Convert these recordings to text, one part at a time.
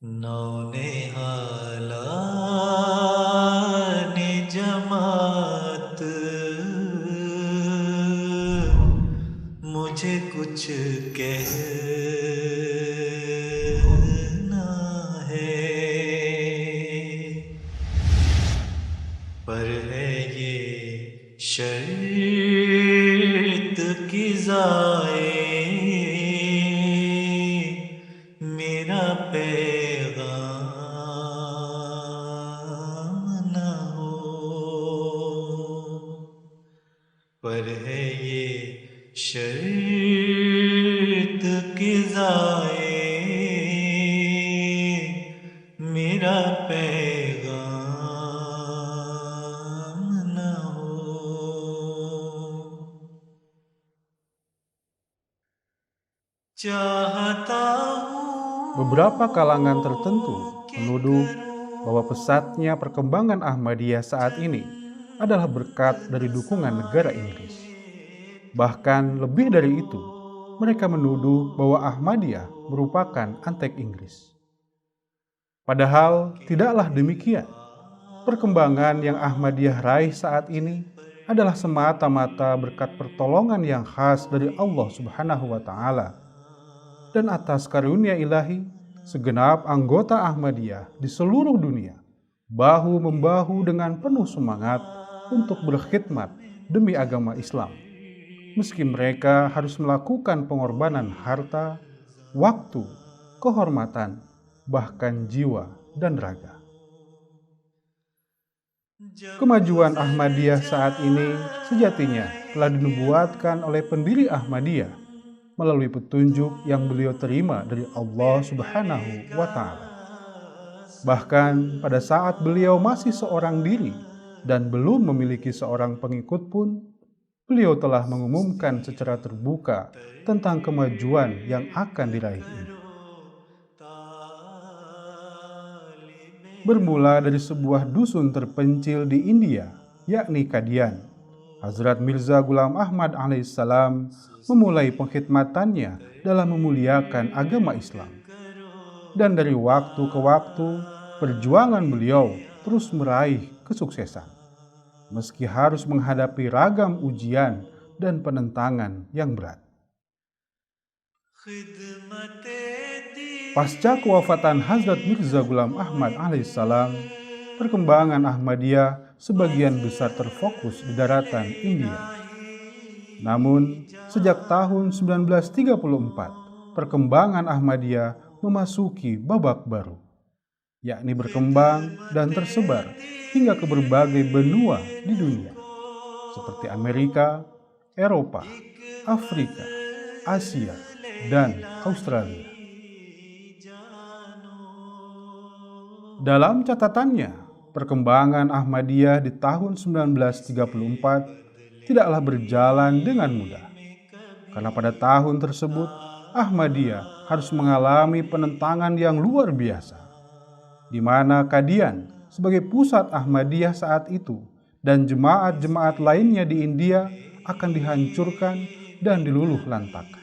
नौनिहालाने जमात मुझे कुछ कहना है, पर है ये शर्त की जाए मेरा पैगाम न हो, पर है ये शर्त की जाए मेरा पैगाम न हो। चाहता हूँ Beberapa kalangan tertentu menuduh bahwa pesatnya perkembangan Ahmadiyah saat ini adalah berkat dari dukungan negara Inggris. Bahkan lebih dari itu, mereka menuduh bahwa Ahmadiyah merupakan antek Inggris. Padahal tidaklah demikian. Perkembangan yang Ahmadiyah raih saat ini adalah semata-mata berkat pertolongan yang khas dari Allah Subhanahu wa Ta'ala. Dan atas karunia ilahi, segenap anggota Ahmadiyah di seluruh dunia bahu-membahu dengan penuh semangat untuk berkhidmat demi agama Islam. Meski mereka harus melakukan pengorbanan harta, waktu, kehormatan, bahkan jiwa dan raga. Kemajuan Ahmadiyah saat ini sejatinya telah dinubuatkan oleh pendiri Ahmadiyah melalui petunjuk yang beliau terima dari Allah Subhanahu wa Ta'ala. Bahkan pada saat beliau masih seorang diri dan belum memiliki seorang pengikut pun, beliau telah mengumumkan secara terbuka tentang kemajuan yang akan diraih ini. Bermula dari sebuah dusun terpencil di India, yakni Kadian, Hazrat Mirza Ghulam Ahmad alaihissalam memulai pengkhidmatannya dalam memuliakan agama Islam. Dan dari waktu ke waktu, perjuangan beliau terus meraih kesuksesan, meski harus menghadapi ragam ujian dan penentangan yang berat. Pasca kewafatan Hazrat Mirza Ghulam Ahmad alaihissalam, perkembangan Ahmadiyah sebagian besar terfokus di daratan India. Namun, sejak tahun 1934, perkembangan Ahmadiyah memasuki babak baru, yakni berkembang dan tersebar hingga ke berbagai benua di dunia, seperti Amerika, Eropa, Afrika, Asia, dan Australia. Dalam catatannya, perkembangan Ahmadiyah di tahun 1934 tidaklah berjalan dengan mudah. Karena pada tahun tersebut, Ahmadiyah harus mengalami penentangan yang luar biasa, di mana Kadian sebagai pusat Ahmadiyah saat itu dan jemaat-jemaat lainnya di India akan dihancurkan dan diluluh lantakan.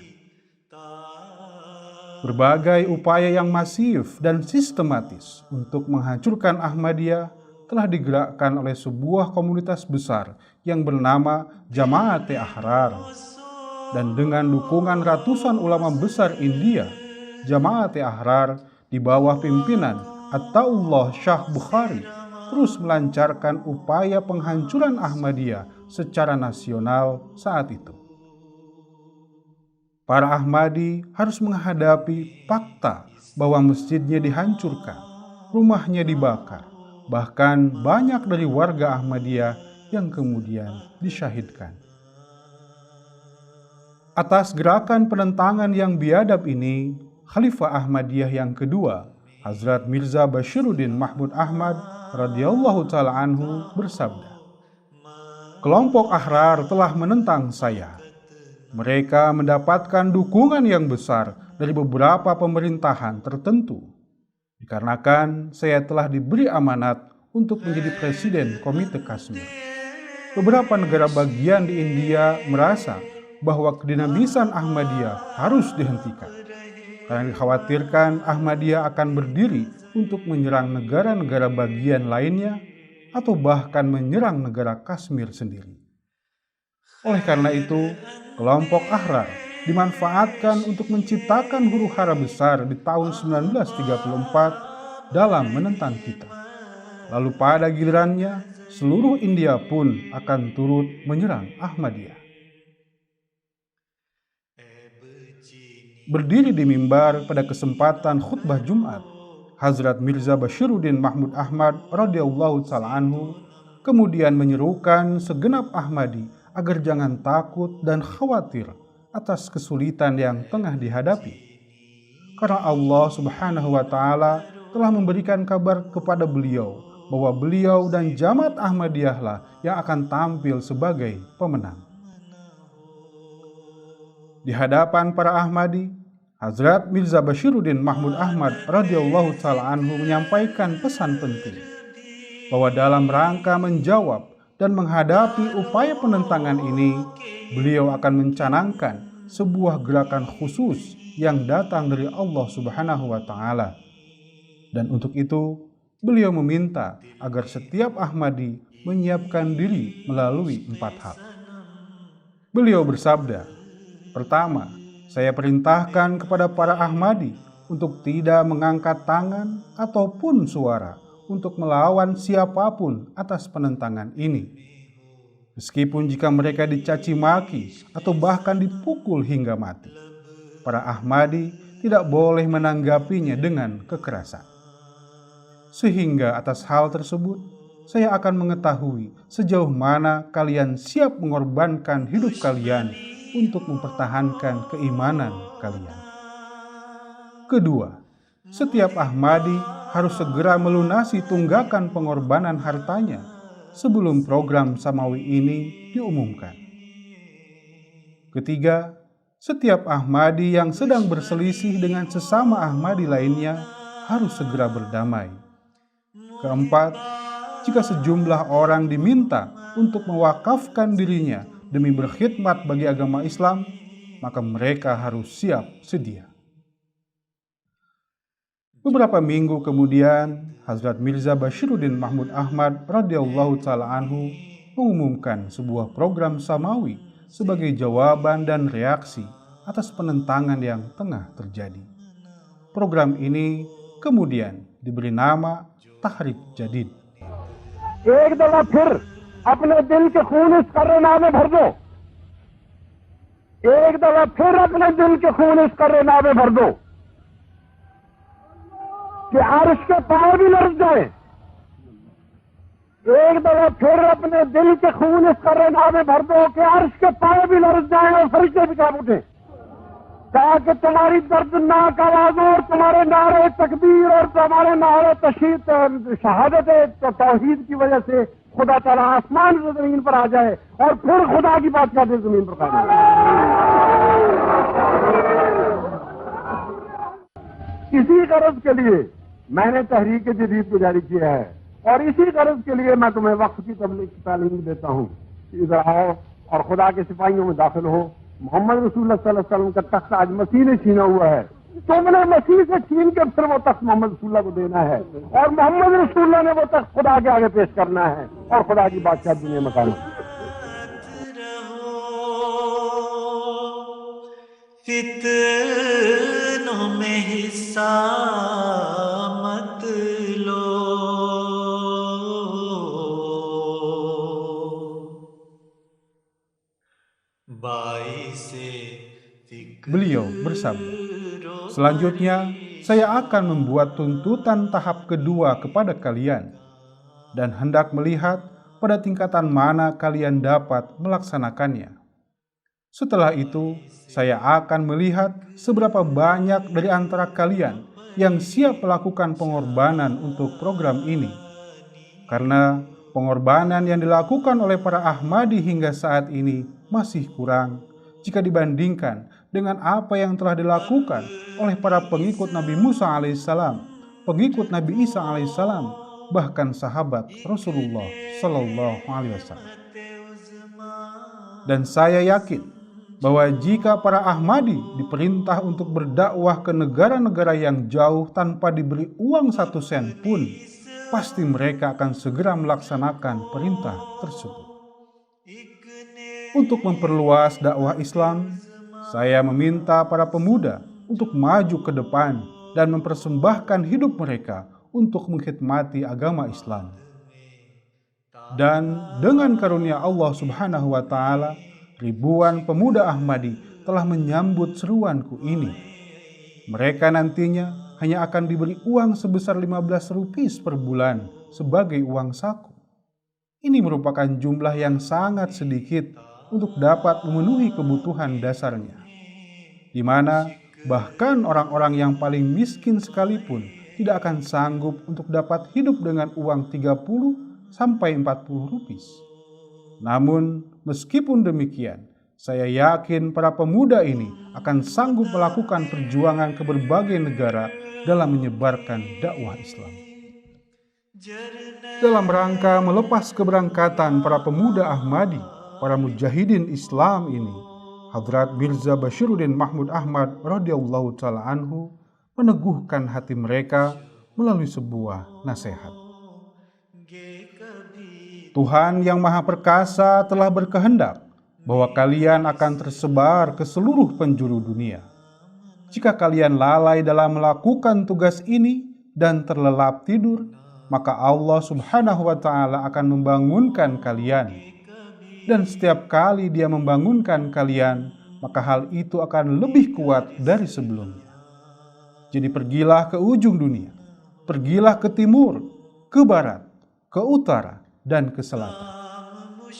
Berbagai upaya yang masif dan sistematis untuk menghancurkan Ahmadiyah telah digerakkan oleh sebuah komunitas besar yang bernama Jamaat-e Ahrar. Dan dengan dukungan ratusan ulama besar India, Jamaat-e Ahrar di bawah pimpinan Ataullah Shah Bukhari terus melancarkan upaya penghancuran Ahmadiyah secara nasional saat itu. Para Ahmadi harus menghadapi fakta bahwa masjidnya dihancurkan, rumahnya dibakar, bahkan banyak dari warga Ahmadiyah yang kemudian disyahidkan. Atas gerakan penentangan yang biadab ini, Khalifah Ahmadiyah yang kedua, Hazrat Mirza Bashiruddin Mahmud Ahmad radhiyallahu ta'ala anhu bersabda, "Kelompok Ahrar telah menentang saya. Mereka mendapatkan dukungan yang besar dari beberapa pemerintahan tertentu. Dikarenakan saya telah diberi amanat untuk menjadi presiden Komite Kashmir. Beberapa negara bagian di India merasa bahwa kedinabisan Ahmadiyah harus dihentikan. karena dikhawatirkan Ahmadiyah akan berdiri untuk menyerang negara-negara bagian lainnya atau bahkan menyerang negara Kashmir sendiri. Oleh karena itu, kelompok Ahrar dimanfaatkan untuk menciptakan huru-hara besar di tahun 1934 dalam menentang kita. Lalu pada gilirannya, seluruh India pun akan turut menyerang Ahmadiyah. Berdiri di mimbar pada kesempatan khutbah Jumat, Hazrat Mirza Bashiruddin Mahmud Ahmad radhiyallahu ta'ala anhu kemudian menyerukan segenap Ahmadi agar jangan takut dan khawatir atas kesulitan yang tengah dihadapi. Karena Allah Subhanahu wa Ta'ala telah memberikan kabar kepada beliau bahwa beliau dan Jamaat Ahmadiyahlah yang akan tampil sebagai pemenang. Di hadapan para Ahmadi, Hazrat Mirza Bashiruddin Mahmud Ahmad radhiyallahu ta'ala anhu menyampaikan pesan penting bahwa dalam rangka menjawab dan menghadapi upaya penentangan ini, beliau akan mencanangkan sebuah gerakan khusus yang datang dari Allah Subhanahu wa Ta'ala. Dan untuk itu, beliau meminta agar setiap Ahmadi menyiapkan diri melalui 4 hal. Beliau bersabda, pertama, saya perintahkan kepada para Ahmadi untuk tidak mengangkat tangan ataupun suara untuk melawan siapapun atas penentangan ini. Meskipun jika mereka dicaci maki atau bahkan dipukul hingga mati, para Ahmadi tidak boleh menanggapinya dengan kekerasan. Sehingga atas hal tersebut, saya akan mengetahui sejauh mana kalian siap mengorbankan hidup kalian untuk mempertahankan keimanan kalian. Kedua, setiap Ahmadi harus segera melunasi tunggakan pengorbanan hartanya sebelum program Samawi ini diumumkan. Ketiga, setiap Ahmadi yang sedang berselisih dengan sesama Ahmadi lainnya harus segera berdamai. Keempat, jika sejumlah orang diminta untuk mewakafkan dirinya demi berkhidmat bagi agama Islam, maka mereka harus siap sedia. Beberapa minggu kemudian, Hazrat Mirza Bashiruddin Mahmud Ahmad radhiyallahu ta'ala anhu mengumumkan sebuah program Samawi sebagai jawaban dan reaksi atas penentangan yang tengah terjadi. Program ini kemudian diberi nama Tahrik Jadid. एक दफा फिर अपने दिल के खून इस कर्रना में भर दो। एक दफा फिर अपने दिल के खून इस कर्रना में भर दो कि अर्श के पांव भी लरज जाए। एक दफा फिर अपने दिल के खून इस कर्रना में भर दो कि अर्श के पांव भी लरज जाए और फरिश्ते भी कांप उठे, ताकि तुम्हारी दर्दनाक आवाजों और तुम्हारे नारे तकबीर और तुम्हारे नारे तशहीद शहादत तौहीद की वजह से खुदा ताला आसमान से जमीन पर आ जाए और फिर खुदा की बादशाह जमीन पर कायम हो। इसी गरज के लिए मैंने तहरीक जदीद को जारी किया है और इसी गरज के लिए मैं तुम्हें वक्फ की तबलीग की तालीम देता हूँ। इधर आओ और खुदा के सिपाहियों में दाखिल हो। मोहम्मद रसूलुल्लाह सल्लल्लाहु अलैहि वसल्लम का तख्त आज मसीह ने छीना हुआ है। तुमने मसीह से छीन कर फिर वो तख्त मोहम्मद रसूलुल्लाह को देना है और मोहम्मद रसूलुल्लाह ने वो तख्त खुदा के आगे पेश करना है और खुदा की बादशाह दुनिया में कायम। फितनों में हिस्सा मत लो, Beliau bersabda, selanjutnya saya akan membuat tuntutan tahap kedua kepada kalian dan hendak melihat pada tingkatan mana kalian dapat melaksanakannya. Setelah itu, saya akan melihat seberapa banyak dari antara kalian yang siap melakukan pengorbanan untuk program ini. Karena pengorbanan yang dilakukan oleh para Ahmadi hingga saat ini masih kurang jika dibandingkan dengan apa yang telah dilakukan oleh para pengikut Nabi Musa alaihissalam, pengikut Nabi Isa alaihissalam, bahkan sahabat Rasulullah sallallahu alaihi wasallam. Dan saya yakin bahwa jika para Ahmadi diperintah untuk berdakwah ke negara-negara yang jauh tanpa diberi uang 1 sen pun, pasti mereka akan segera melaksanakan perintah tersebut. Untuk memperluas dakwah Islam, saya meminta para pemuda untuk maju ke depan dan mempersembahkan hidup mereka untuk mengkhidmati agama Islam. Dan dengan karunia Allah Subhanahu wa Ta'ala, ribuan pemuda Ahmadi telah menyambut seruanku ini. Mereka nantinya hanya akan diberi uang sebesar 15 rupiah per bulan sebagai uang saku. Ini merupakan jumlah yang sangat sedikit untuk dapat memenuhi kebutuhan dasarnya, di mana bahkan orang-orang yang paling miskin sekalipun tidak akan sanggup untuk dapat hidup dengan uang 30 sampai 40 rupiah. Namun, meskipun demikian, saya yakin para pemuda ini akan sanggup melakukan perjuangan ke berbagai negara dalam menyebarkan dakwah Islam. Dalam rangka melepas keberangkatan para pemuda Ahmadi, para mujahidin Islam ini, Hadrat Mirza Bashiruddin Mahmud Ahmad radhiyallahu ta'ala anhu meneguhkan hati mereka melalui sebuah nasihat. Tuhan yang Maha Perkasa telah berkehendak bahwa kalian akan tersebar ke seluruh penjuru dunia. Jika kalian lalai dalam melakukan tugas ini dan terlelap tidur, maka Allah Subhanahu wa Ta'ala akan membangunkan kalian. Dan setiap kali Dia membangunkan kalian, maka hal itu akan lebih kuat dari sebelumnya. Jadi pergilah ke ujung dunia, pergilah ke timur, ke barat, ke utara, dan ke selatan.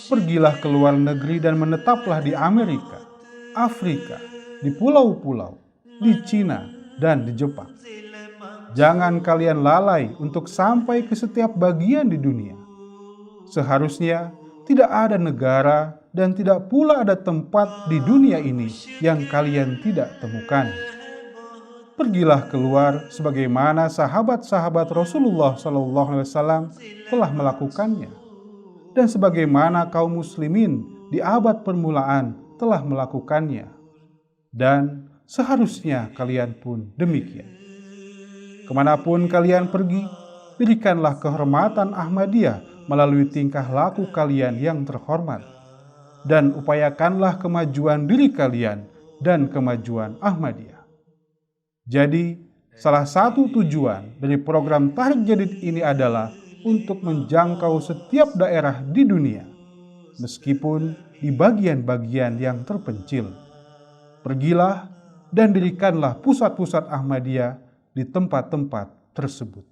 Pergilah ke luar negeri dan menetaplah di Amerika, Afrika, di pulau-pulau, di Cina, dan di Jepang. Jangan kalian lalai untuk sampai ke setiap bagian di dunia. Seharusnya tidak ada negara dan tidak pula ada tempat di dunia ini yang kalian tidak temukan. Pergilah keluar sebagaimana sahabat-sahabat Rasulullah SAW telah melakukannya, dan sebagaimana kaum muslimin di abad permulaan telah melakukannya. Dan seharusnya kalian pun demikian. Kemanapun kalian pergi, berikanlah kehormatan Ahmadiyah melalui tingkah laku kalian yang terhormat, dan upayakanlah kemajuan diri kalian dan kemajuan Ahmadiyah. Jadi, salah satu tujuan dari program Tahrik Jadid ini adalah untuk menjangkau setiap daerah di dunia, meskipun di bagian-bagian yang terpencil. Pergilah dan dirikanlah pusat-pusat Ahmadiyah di tempat-tempat tersebut.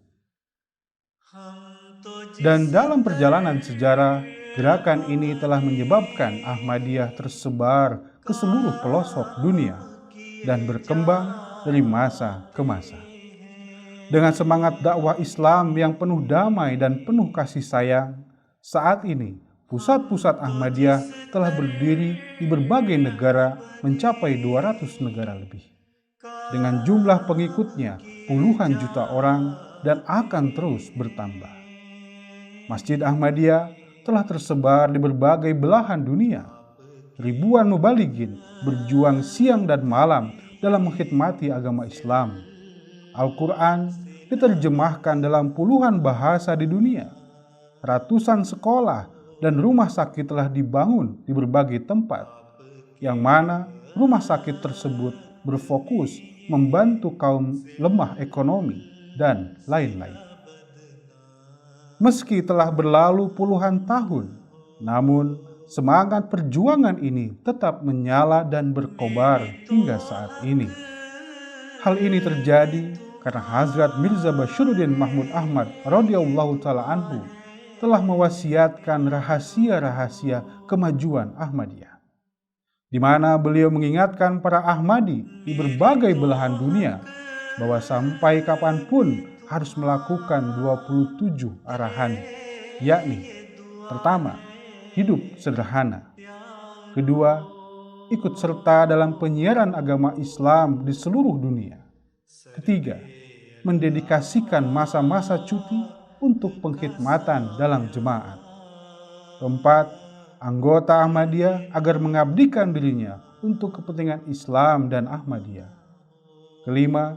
Dan dalam perjalanan sejarah, gerakan ini telah menyebabkan Ahmadiyah tersebar ke seluruh pelosok dunia dan berkembang dari masa ke masa. Dengan semangat dakwah Islam yang penuh damai dan penuh kasih sayang, saat ini pusat-pusat Ahmadiyah telah berdiri di berbagai negara mencapai 200 negara lebih. Dengan jumlah pengikutnya puluhan juta orang dan akan terus bertambah. Masjid Ahmadiyah telah tersebar di berbagai belahan dunia. Ribuan mubalighin berjuang siang dan malam dalam mengkhidmati agama Islam. Al-Quran diterjemahkan dalam puluhan bahasa di dunia. Ratusan sekolah dan rumah sakit telah dibangun di berbagai tempat, yang mana rumah sakit tersebut berfokus membantu kaum lemah ekonomi dan lain-lain. Meski telah berlalu puluhan tahun, namun semangat perjuangan ini tetap menyala dan berkobar hingga saat ini. Hal ini terjadi karena Hazrat Mirza Bashiruddin Mahmud Ahmad radhiyallahu ta'ala anhu telah mewasiatkan rahasia-rahasia kemajuan Ahmadiyah, di mana beliau mengingatkan para Ahmadi di berbagai belahan dunia bahwa sampai kapanpun harus melakukan 27 arahan, yakni pertama, hidup sederhana. Kedua, ikut serta dalam penyiaran agama Islam di seluruh dunia. Ketiga, mendedikasikan masa-masa cuti untuk pengkhidmatan dalam jemaat. Keempat, anggota Ahmadiyah agar mengabdikan dirinya untuk kepentingan Islam dan Ahmadiyah. Kelima,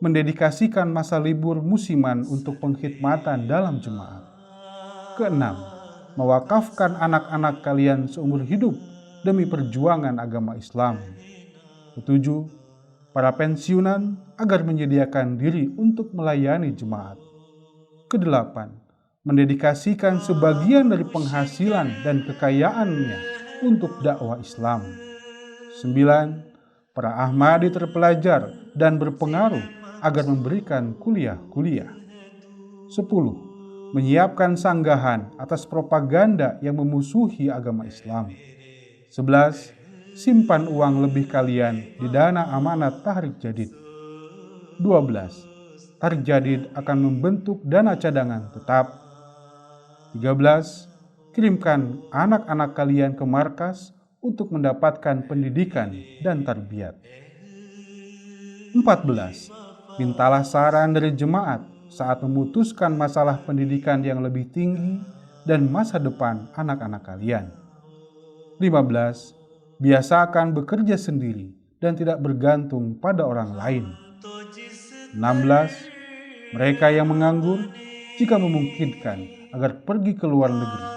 mendedikasikan masa libur musiman untuk pengkhidmatan dalam jemaat. Keenam, mewakafkan anak-anak kalian seumur hidup demi perjuangan agama Islam. Ketujuh, para pensiunan agar menyediakan diri untuk melayani jemaat. Kedelapan, mendedikasikan sebagian dari penghasilan dan kekayaannya untuk dakwah Islam. 9. Para Ahmadi terpelajar dan berpengaruh agar memberikan kuliah-kuliah. 10. Menyiapkan sanggahan atas propaganda yang memusuhi agama Islam. 11. Simpan uang lebih kalian di dana amanat Tahrik Jadid. 12. Tahrik Jadid akan membentuk dana cadangan tetap. 13. Kirimkan anak-anak kalian ke markas untuk mendapatkan pendidikan dan tarbiyat. 14. Mintalah saran dari jemaat saat memutuskan masalah pendidikan yang lebih tinggi dan masa depan anak-anak kalian. 15. Biasakan bekerja sendiri dan tidak bergantung pada orang lain. 16. Mereka yang menganggur, jika memungkinkan, agar pergi ke luar negeri.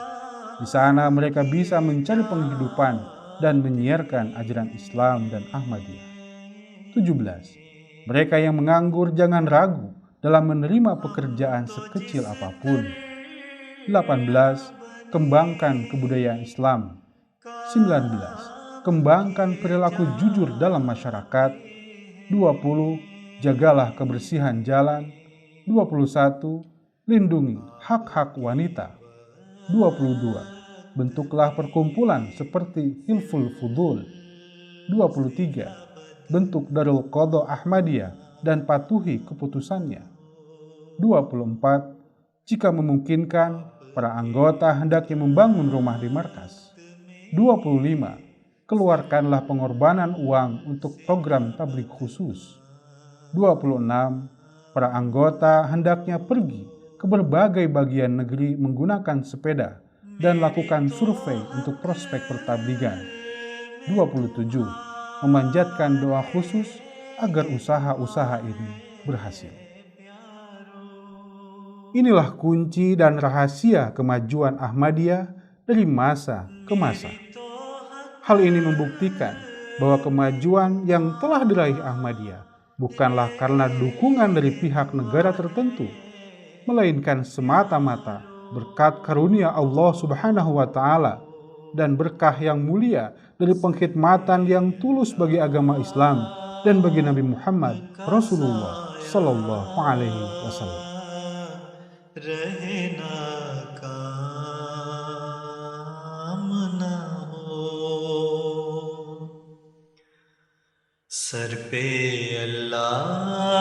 Di sana mereka bisa mencari penghidupan dan menyiarkan ajaran Islam dan Ahmadiyah. 17. Mereka yang menganggur jangan ragu dalam menerima pekerjaan sekecil apapun. 18. Kembangkan kebudayaan Islam. 19. Kembangkan perilaku jujur dalam masyarakat. 20. Jagalah kebersihan jalan. 21. Lindungi hak-hak wanita. 22. Bentuklah perkumpulan seperti Hilful Fudul. 23. Bentuk Darul Qadha Ahmadiyah dan patuhi keputusannya. 24. Jika memungkinkan, para anggota hendaknya membangun rumah di markas. 25. Keluarkanlah pengorbanan uang untuk program tabligh khusus. 26. Para anggota hendaknya pergi ke berbagai bagian negeri menggunakan sepeda dan lakukan survei untuk prospek pertabligan. 27. Memanjatkan doa khusus agar usaha-usaha ini berhasil. Inilah kunci dan rahasia kemajuan Ahmadiyah dari masa ke masa. Hal ini membuktikan bahwa kemajuan yang telah diraih Ahmadiyah bukanlah karena dukungan dari pihak negara tertentu, melainkan semata-mata berkat karunia Allah Subhanahu wa Ta'ala dan berkah yang mulia dari pengkhidmatan yang tulus bagi agama Islam dan bagi Nabi Muhammad Rasulullah Sallallahu Alaihi Wasallam. Sir पे अल्लाह